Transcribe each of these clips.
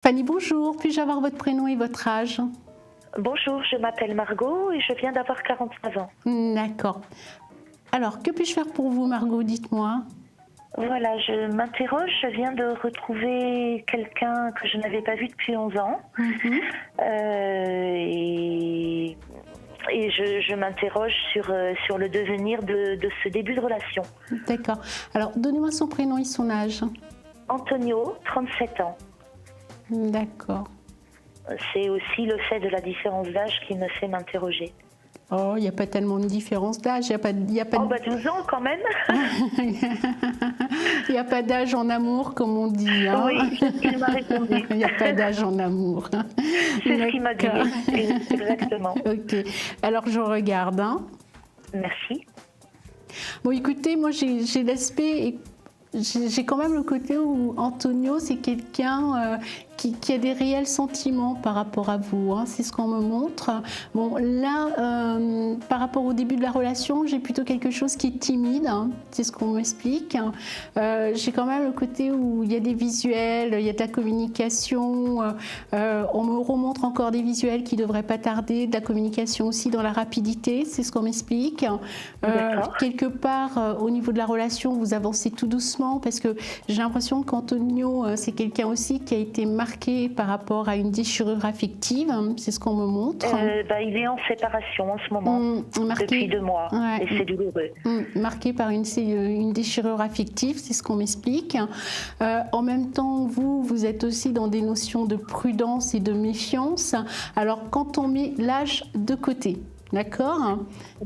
Fanny, bonjour. Puis-je avoir votre prénom et votre âge? Bonjour, je m'appelle Margot et je viens d'avoir 49 ans. D'accord. Alors, que puis-je faire pour vous, Margot? Dites-moi. Voilà, je m'interroge, je viens de retrouver quelqu'un que je n'avais pas vu depuis 11 ans. Mhm. Et je m'interroge sur le devenir de ce début de relation. D'accord. Alors, donnez-moi son prénom et son âge. Antonio, 37 ans. D'accord. C'est aussi le fait de la différence d'âge qui me fait m'interroger. Oh, il n'y a pas tellement de différence d'âge. Il n'y a pas, Oh, 12 ans quand même. il y a pas d'âge en amour, comme on dit. Hein. Oui, c'est ce qu'il m'a répondu. Il n'y a pas d'âge en amour. C'est ce qu'il m'a dit, exactement. Ok. Alors, je regarde. Hein. Merci. Bon, écoutez, moi, j'ai l'aspect... J'ai quand même le côté où Antonio, c'est quelqu'un qui a des réels sentiments par rapport à vous, hein, c'est ce qu'on me montre. Bon, là, par rapport au début de la relation, j'ai plutôt quelque chose qui est timide, hein, c'est ce qu'on m'explique. J'ai quand même le côté où il y a des visuels, il y a de la communication, on me remontre encore des visuels qui ne devraient pas tarder, de la communication aussi dans la rapidité, c'est ce qu'on m'explique. Quelque part, au niveau de la relation, vous avancez tout doucement parce que j'ai l'impression qu'Antonio, c'est quelqu'un aussi qui a été marqué par rapport à une déchirure affective, c'est ce qu'on me montre. Il est en séparation en ce moment, depuis 2 mois, ouais. Et c'est douloureux. Marqué par une déchirure affective, c'est ce qu'on m'explique. En même temps, vous êtes aussi dans des notions de prudence et de méfiance. Alors, quand on met l'âge de côté, d'accord.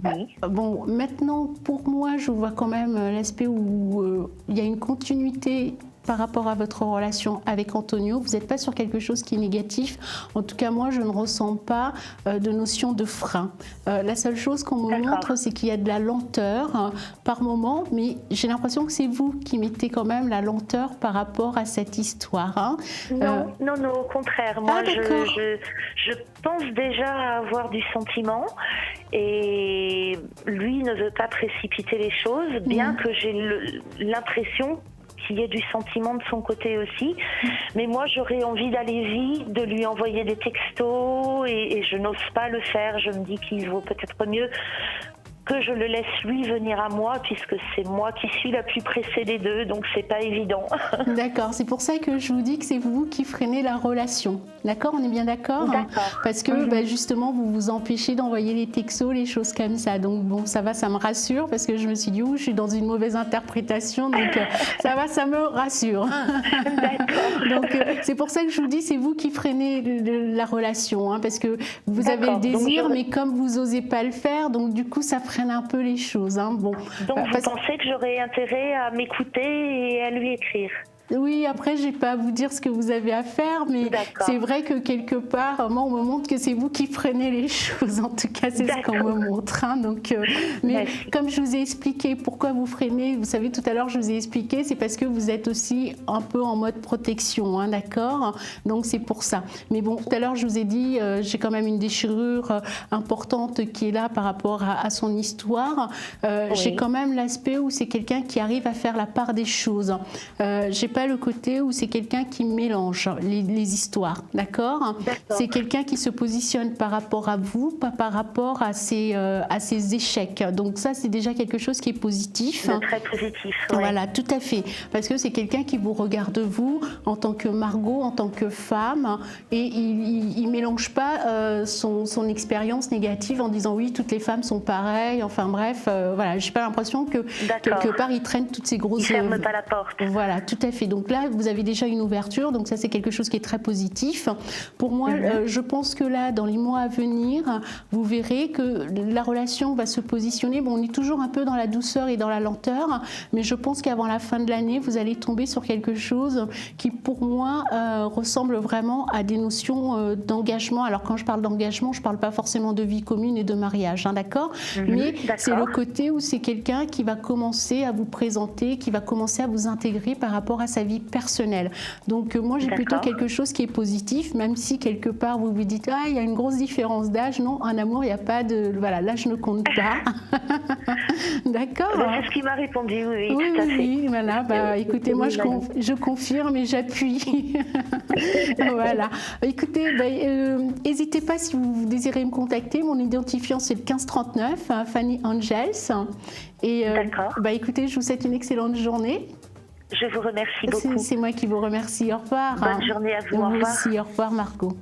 Oui. Bon, maintenant, pour moi, je vois quand même l'aspect où il y a une continuité par rapport à votre relation avec Antonio. Vous n'êtes pas sur quelque chose qui est négatif. En tout cas, moi, je ne ressens pas de notion de frein. La seule chose qu'on me montre, c'est qu'il y a de la lenteur par moment, mais j'ai l'impression que c'est vous qui mettez quand même la lenteur par rapport à cette histoire. Hein. Non, au contraire. Moi, je pense déjà avoir du sentiment et lui ne veut pas précipiter les choses, bien que j'ai l'impression qu'il y ait du sentiment de son côté aussi. Mais moi, j'aurais envie d'aller vite, de lui envoyer des textos et je n'ose pas le faire. Je me dis qu'il vaut peut-être mieux que je le laisse lui venir à moi, puisque c'est moi qui suis la plus pressée des deux, donc c'est pas évident. D'accord, c'est pour ça que je vous dis que c'est vous qui freinez la relation. D'accord, on est bien d'accord? D'accord. Parce que justement, vous vous empêchez d'envoyer les textos, les choses comme ça. Donc bon, ça va, ça me rassure, parce que je me suis dit, je suis dans une mauvaise interprétation, donc ça va, ça me rassure. D'accord. Donc c'est pour ça que je vous dis, c'est vous qui freinez la relation, hein, parce que vous avez le désir, mais comme vous n'osez pas le faire, donc du coup, ça freine un peu les choses. Hein. Bon. Donc vous pensez que j'aurais intérêt à m'écouter et à lui écrire? Oui, après, je n'ai pas à vous dire ce que vous avez à faire, mais c'est vrai que quelque part, moi, on me montre que c'est vous qui freinez les choses. En tout cas, c'est ce qu'on me montre. Hein. Donc, mais comme je vous ai expliqué pourquoi vous freinez, vous savez, tout à l'heure, je vous ai expliqué, c'est parce que vous êtes aussi un peu en mode protection, hein, d'accord? Donc, c'est pour ça. Mais bon, tout à l'heure, je vous ai dit, j'ai quand même une déchirure importante qui est là par rapport à son histoire. J'ai quand même l'aspect où c'est quelqu'un qui arrive à faire la part des choses. J'ai pas le côté où c'est quelqu'un qui mélange les histoires, d'accord? C'est quelqu'un qui se positionne par rapport à vous, pas par rapport à ses échecs. Donc ça, c'est déjà quelque chose qui est positif. Très positif. Voilà, tout à fait. Parce que c'est quelqu'un qui vous regarde vous en tant que Margot, en tant que femme, et il mélange pas son expérience négative en disant oui, toutes les femmes sont pareilles. Enfin bref, voilà, j'ai pas l'impression que quelque part il traîne toutes ces grosses. Il ferme pas la porte. Voilà, tout à fait. Donc là, vous avez déjà une ouverture, donc ça c'est quelque chose qui est très positif. Pour moi, je pense que là, dans les mois à venir, vous verrez que la relation va se positionner. Bon, on est toujours un peu dans la douceur et dans la lenteur, mais je pense qu'avant la fin de l'année, vous allez tomber sur quelque chose qui, pour moi, ressemble vraiment à des notions d'engagement. Alors quand je parle d'engagement, je ne parle pas forcément de vie commune et de mariage, hein, d'accord? Mais c'est le côté où c'est quelqu'un qui va commencer à vous présenter, qui va commencer à vous intégrer par rapport à sa vie personnelle. Donc moi j'ai plutôt quelque chose qui est positif, même si quelque part vous vous dites il y a une grosse différence d'âge. Non, en amour il n'y a pas de l'âge ne compte pas. D'accord. C'est ce qu'il m'a répondu, oui, tout à fait. Oui, voilà. Écoutez, moi je confirme et j'appuie. Voilà. Écoutez, n'hésitez pas si vous désirez me contacter. Mon identifiant c'est le 1539, Fanny Angels. Et écoutez, je vous souhaite une excellente journée. Je vous remercie beaucoup. C'est moi qui vous remercie. Au revoir. Bonne journée à vous. Au revoir. Vous aussi. Au revoir, Margot.